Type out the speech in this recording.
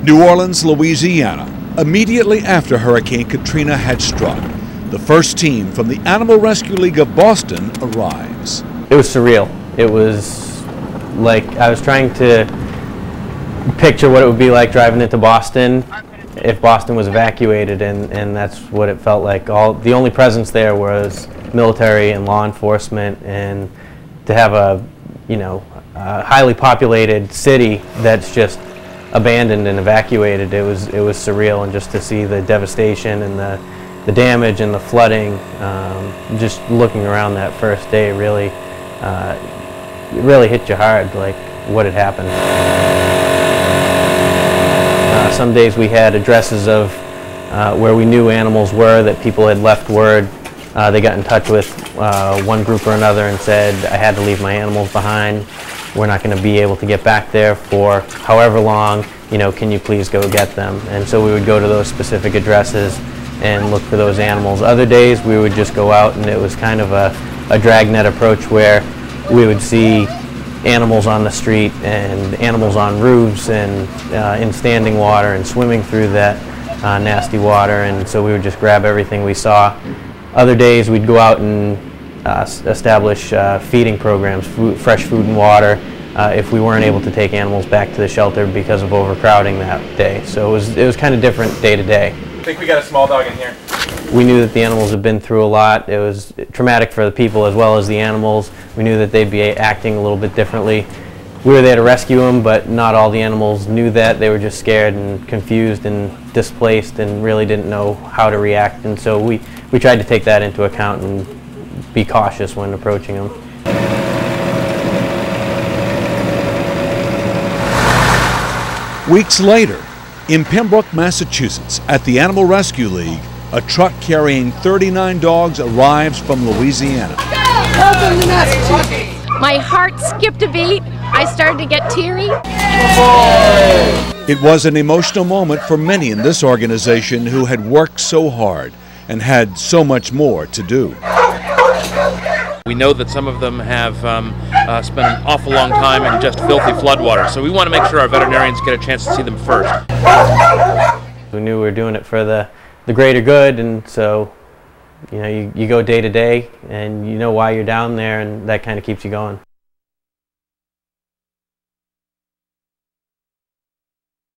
New Orleans, Louisiana, immediately after Hurricane Katrina had struck. The first team from the Animal Rescue League of Boston arrives. It was surreal. It was like I was trying to picture what it would be like driving into Boston if Boston was evacuated, and that's what it felt like. The only presence there was military and law enforcement, and to have a highly populated city that's just abandoned and evacuated, it was surreal. And just to see the devastation and the damage and the flooding, just looking around that first day really hit you hard, like what had happened. Some days we had addresses of where we knew animals were, that people had left word. They got in touch with one group or another and said, I had to leave my animals behind. We're not going to be able to get back there for however long, can you please go get them? And so we would go to those specific addresses and look for those animals. Other days we would just go out, and it was kind of a dragnet approach where we would see animals on the street and animals on roofs and in standing water and swimming through that nasty water, and so we would just grab everything we saw. Other days we'd go out and establish feeding programs, fresh food and water, if we weren't able to take animals back to the shelter because of overcrowding that day. So it was kind of different day to day. I think we got a small dog in here. We knew that the animals had been through a lot. It was traumatic for the people as well as the animals. We knew that they'd be acting a little bit differently. We were there to rescue them, but not all the animals knew that. They were just scared and confused and displaced and really didn't know how to react. And so we tried to take that into account and be cautious when approaching them. Weeks later, in Pembroke, Massachusetts, at the Animal Rescue League, a truck carrying 39 dogs arrives from Louisiana. Welcome to Massachusetts. My heart skipped a beat. I started to get teary. It was an emotional moment for many in this organization who had worked so hard and had so much more to do. We know that some of them have spent an awful long time in just filthy floodwater, so we want to make sure our veterinarians get a chance to see them first. We knew we were doing it for the greater good, and so you go day to day and you know why you're down there, and that kind of keeps you going.